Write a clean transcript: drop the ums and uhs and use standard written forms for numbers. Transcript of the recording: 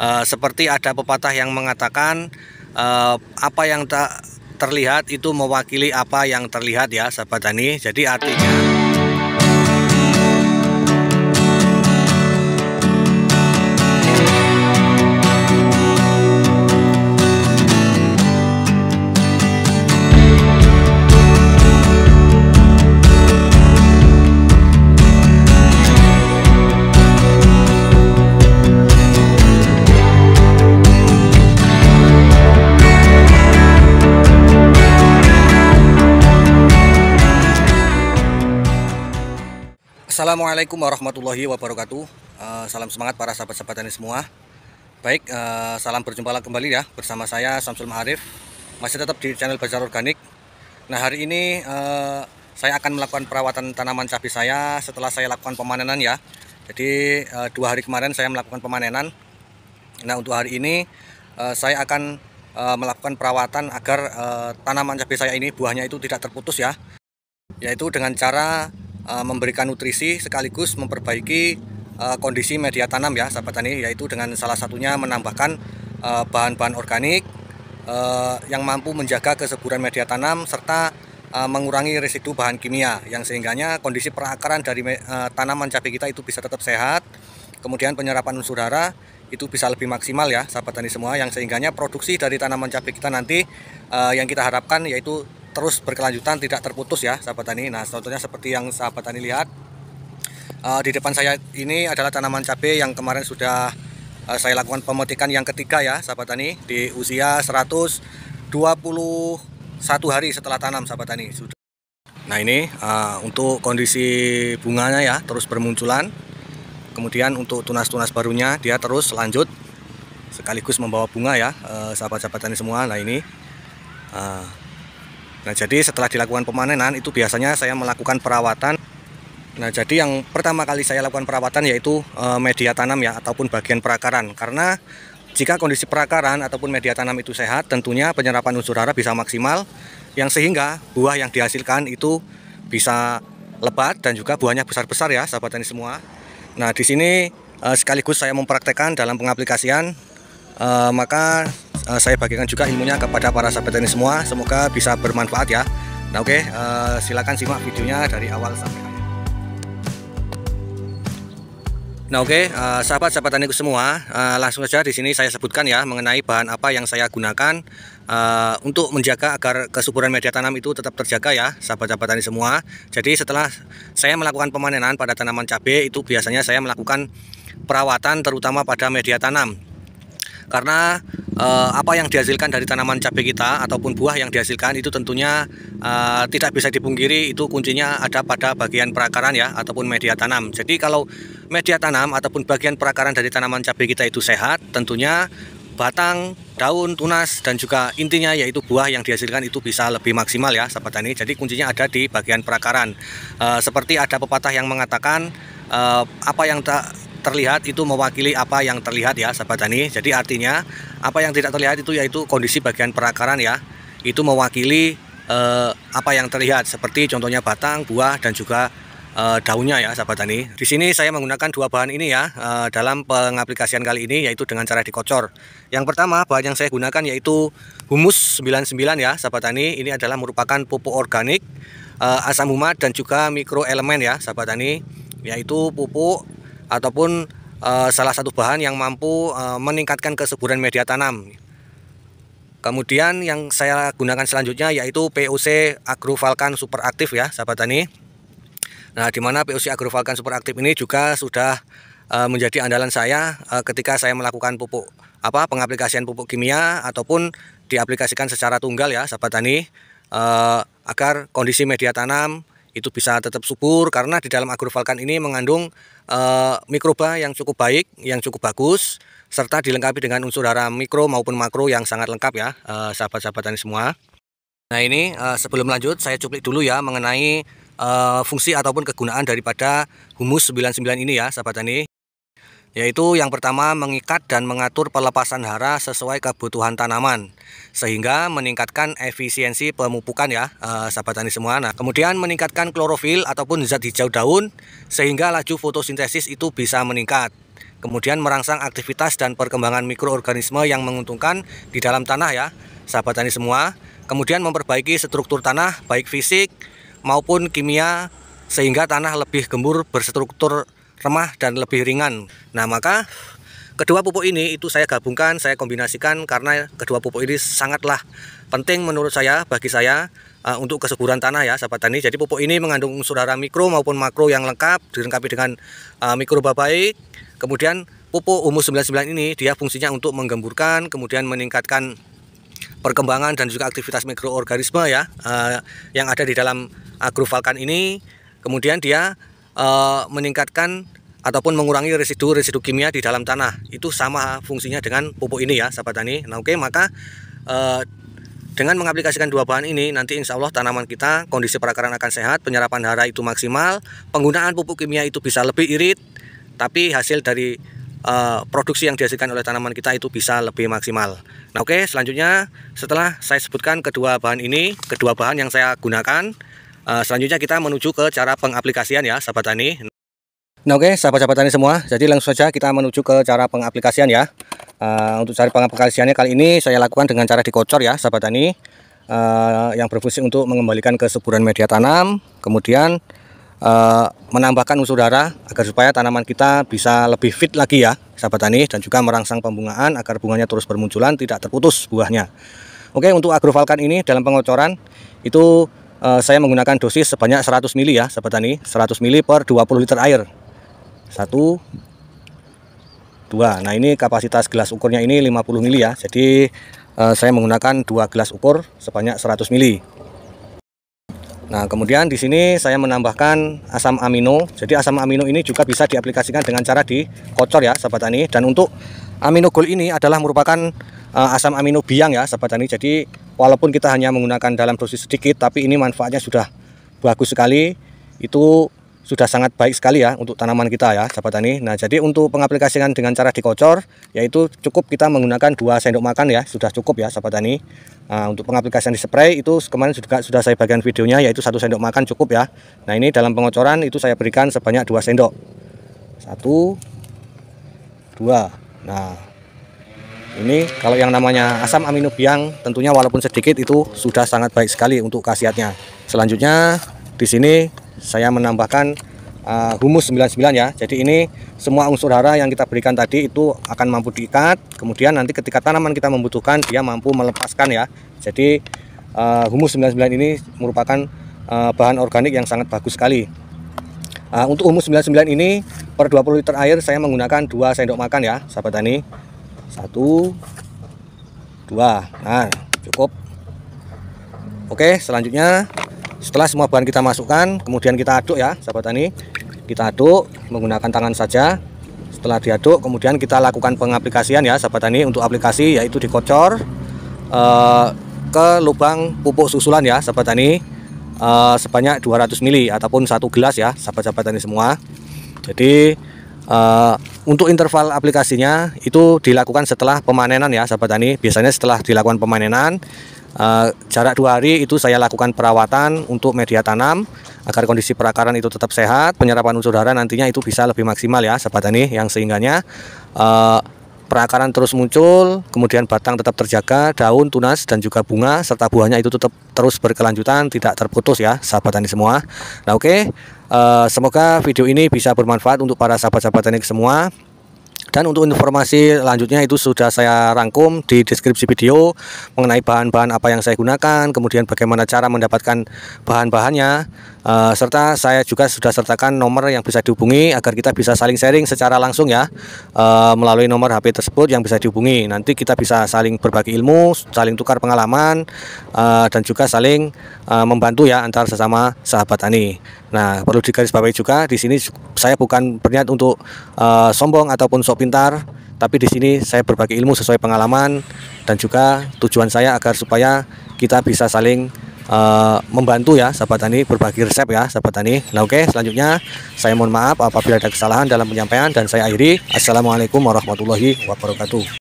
Seperti ada pepatah yang mengatakan apa yang tak terlihat itu mewakili apa yang terlihat ya sahabat tani. Jadi artinya Assalamualaikum warahmatullahi wabarakatuh. Salam semangat para sahabat-sahabat tani semua. Baik, salam berjumpa lagi kembali ya bersama saya Samsul Ma'arif. Masih tetap di channel Bazar Organik. Nah, hari ini saya akan melakukan perawatan tanaman cabai saya setelah saya lakukan pemanenan ya. Jadi 2 hari kemarin saya melakukan pemanenan. Nah, untuk hari ini saya akan melakukan perawatan agar tanaman cabai saya ini buahnya itu tidak terputus ya. Yaitu dengan cara memberikan nutrisi sekaligus memperbaiki kondisi media tanam ya sahabat tani, yaitu dengan salah satunya menambahkan bahan-bahan organik yang mampu menjaga kesuburan media tanam serta mengurangi residu bahan kimia yang sehingganya kondisi perakaran dari tanaman cabai kita itu bisa tetap sehat, kemudian penyerapan unsur hara itu bisa lebih maksimal ya sahabat tani semua, yang sehingganya produksi dari tanaman cabai kita nanti yang kita harapkan yaitu terus berkelanjutan, tidak terputus ya sahabat tani. Nah, contohnya seperti yang sahabat tani lihat di depan saya ini adalah tanaman cabai yang kemarin sudah saya lakukan pemetikan yang ketiga ya sahabat tani, di usia 121 hari setelah tanam sahabat tani sudah. Nah, ini untuk kondisi bunganya ya terus bermunculan, kemudian untuk tunas-tunas barunya dia terus lanjut sekaligus membawa bunga ya sahabat-sahabat tani semua. Nah, ini nah, jadi setelah dilakukan pemanenan itu biasanya saya melakukan perawatan. Nah, jadi yang pertama kali saya lakukan perawatan yaitu media tanam ya ataupun bagian perakaran. Karena jika kondisi perakaran ataupun media tanam itu sehat, tentunya penyerapan unsur hara bisa maksimal, yang sehingga buah yang dihasilkan itu bisa lebat dan juga buahnya besar-besar ya sahabat tani semua. Nah, di sini sekaligus saya mempraktekkan dalam pengaplikasian, maka saya bagikan juga ilmunya kepada para sahabat tani semua, semoga bisa bermanfaat ya. Nah, oke, silakan simak videonya dari awal sampai akhir. Nah, oke, sahabat-sahabat taniku semua, langsung saja di sini saya sebutkan ya mengenai bahan apa yang saya gunakan untuk menjaga agar kesuburan media tanam itu tetap terjaga ya sahabat-sahabat tani semua. Jadi setelah saya melakukan pemanenan pada tanaman cabai itu biasanya saya melakukan perawatan terutama pada media tanam. Karena apa yang dihasilkan dari tanaman cabai kita ataupun buah yang dihasilkan itu tentunya tidak bisa dipungkiri, itu kuncinya ada pada bagian perakaran ya ataupun media tanam. Jadi kalau media tanam ataupun bagian perakaran dari tanaman cabai kita itu sehat, tentunya batang, daun, tunas dan juga intinya yaitu buah yang dihasilkan itu bisa lebih maksimal ya sahabat tani. Jadi kuncinya ada di bagian perakaran. Seperti ada pepatah yang mengatakan apa yang tak terlihat itu mewakili apa yang terlihat ya sahabat tani. Jadi artinya apa yang tidak terlihat itu yaitu kondisi bagian perakaran ya, itu mewakili apa yang terlihat, seperti contohnya batang, buah dan juga daunnya ya sahabat tani. Di sini saya menggunakan 2 bahan ini ya dalam pengaplikasian kali ini, yaitu dengan cara dikocor. Yang pertama bahan yang saya gunakan yaitu humus 99 ya sahabat tani. Ini adalah merupakan pupuk organik, asam humat dan juga mikroelemen ya sahabat tani, yaitu pupuk ataupun salah satu bahan yang mampu meningkatkan kesuburan media tanam. Kemudian yang saya gunakan selanjutnya yaitu POC Agrovulcan Super Aktif ya sahabat tani. Nah, di mana POC Agrovulcan Super Aktif ini juga sudah menjadi andalan saya ketika saya melakukan pengaplikasian pupuk kimia ataupun diaplikasikan secara tunggal ya sahabat tani, agar kondisi media tanam itu bisa tetap subur, karena di dalam Agrovulcan ini mengandung mikroba yang cukup baik, yang cukup bagus, serta dilengkapi dengan unsur hara mikro maupun makro yang sangat lengkap ya sahabat-sahabat tani semua. Nah, ini sebelum lanjut saya cuplik dulu ya mengenai fungsi ataupun kegunaan daripada humus 99 ini ya sahabat tani. Yaitu yang pertama mengikat dan mengatur pelepasan hara sesuai kebutuhan tanaman, sehingga meningkatkan efisiensi pemupukan ya sahabat tani semua. Nah, kemudian meningkatkan klorofil ataupun zat hijau daun sehingga laju fotosintesis itu bisa meningkat. kemudian merangsang aktivitas dan perkembangan mikroorganisme yang menguntungkan di dalam tanah ya, sahabat tani semua. Kemudian memperbaiki struktur tanah baik fisik maupun kimia sehingga tanah lebih gembur, berstruktur remah dan lebih ringan. Nah, maka kedua pupuk ini itu saya gabungkan, saya kombinasikan karena kedua pupuk ini sangatlah penting menurut saya, bagi saya untuk kesuburan tanah ya, sahabat tani. Jadi pupuk ini mengandung unsur hara mikro maupun makro yang lengkap, dilengkapi dengan mikroba baik. Kemudian pupuk humus 99 ini dia fungsinya untuk menggemburkan, kemudian meningkatkan perkembangan dan juga aktivitas mikroorganisme ya yang ada di dalam Agrovulcan ini. Kemudian dia meningkatkan ataupun mengurangi residu kimia di dalam tanah. Itu sama fungsinya dengan pupuk ini ya, sahabat tani. Nah, oke, maka dengan mengaplikasikan dua bahan ini, nanti insya Allah tanaman kita kondisi perakaran akan sehat, penyerapan hara itu maksimal, penggunaan pupuk kimia itu bisa lebih irit, tapi hasil dari produksi yang dihasilkan oleh tanaman kita itu bisa lebih maksimal. Nah, oke, selanjutnya setelah saya sebutkan kedua bahan ini, kedua bahan yang saya gunakan, selanjutnya kita menuju ke cara pengaplikasian ya, sahabat tani. Nah, oke, sahabat-sahabat tani semua, jadi langsung saja kita menuju ke cara pengaplikasian ya. Untuk cara pengaplikasiannya kali ini saya lakukan dengan cara dikocor ya, sahabat tani, yang berfungsi untuk mengembalikan kesuburan media tanam, kemudian menambahkan unsur hara agar supaya tanaman kita bisa lebih fit lagi ya, sahabat tani, dan juga merangsang pembungaan agar bunganya terus bermunculan, tidak terputus buahnya. Oke, untuk Agrovulcan ini dalam pengocoran itu saya menggunakan dosis sebanyak 100 ml ya, sahabat tani, 100 ml per 20 liter air. 1, 2. Nah, ini kapasitas gelas ukurnya ini 50 ml ya. Jadi saya menggunakan 2 gelas ukur sebanyak 100 ml. Nah, kemudian di sini saya menambahkan asam amino. Jadi asam amino ini juga bisa diaplikasikan dengan cara dikocor ya, sahabat tani. Dan untuk amino gold ini adalah merupakan asam amino biang ya, sahabat tani. Jadi walaupun kita hanya menggunakan dalam dosis sedikit, tapi ini manfaatnya sudah bagus sekali. Itu sudah sangat baik sekali ya untuk tanaman kita ya, sahabat tani. Nah, jadi untuk pengaplikasian dengan cara dikocor, yaitu cukup kita menggunakan 2 sendok makan ya, sudah cukup ya, sahabat tani. Nah, untuk pengaplikasian di spray itu kemarin juga sudah saya bagikan videonya, yaitu 1 sendok makan cukup ya. Nah, ini dalam pengocoran itu saya berikan sebanyak 2 sendok. 1, 2. Nah, ini kalau yang namanya asam amino biang tentunya walaupun sedikit itu sudah sangat baik sekali untuk khasiatnya. Selanjutnya di sini saya menambahkan humus 99 ya. Jadi ini semua unsur hara yang kita berikan tadi itu akan mampu diikat. Kemudian nanti ketika tanaman kita membutuhkan, dia mampu melepaskan ya. Jadi humus 99 ini merupakan bahan organik yang sangat bagus sekali. Untuk humus 99 ini per 20 liter air saya menggunakan 2 sendok makan ya, sahabat tani. 1, 2. Nah, cukup. Oke, selanjutnya setelah semua bahan kita masukkan, kemudian kita aduk ya, sahabat tani. Kita aduk menggunakan tangan saja. Setelah diaduk, kemudian kita lakukan pengaplikasian ya, sahabat tani. Untuk aplikasi yaitu dikocor ke lubang pupuk susulan ya, sahabat tani, sebanyak 200 ml ataupun 1 gelas ya, sahabat-sahabat tani semua. Jadi untuk interval aplikasinya itu dilakukan setelah pemanenan ya, sahabat tani. Biasanya setelah dilakukan pemanenan, jarak 2 hari itu saya lakukan perawatan untuk media tanam agar kondisi perakaran itu tetap sehat, penyerapan unsur hara nantinya itu bisa lebih maksimal ya, sahabat tani, yang sehingganya perakaran terus muncul, kemudian batang tetap terjaga, daun, tunas dan juga bunga serta buahnya itu tetap terus berkelanjutan, tidak terputus ya, sahabat tani semua. Nah, oke, semoga video ini bisa bermanfaat untuk para sahabat-sahabat tani semua. Dan untuk informasi lanjutnya itu sudah saya rangkum di deskripsi video mengenai bahan-bahan apa yang saya gunakan, kemudian bagaimana cara mendapatkan bahan-bahannya, serta saya juga sudah sertakan nomor yang bisa dihubungi agar kita bisa saling sharing secara langsung ya, melalui nomor HP tersebut yang bisa dihubungi. Nanti kita bisa saling berbagi ilmu, saling tukar pengalaman, dan juga saling membantu ya antar sesama sahabat tani. Nah, perlu digarisbawahi juga di sini saya bukan berniat untuk sombong ataupun sok pintar, tapi di sini saya berbagi ilmu sesuai pengalaman dan juga tujuan saya agar supaya kita bisa saling membantu ya, sahabat tani, berbagi resep ya, sahabat tani. Nah, oke, selanjutnya saya mohon maaf apabila ada kesalahan dalam penyampaian dan saya akhiri. Assalamualaikum warahmatullahi wabarakatuh.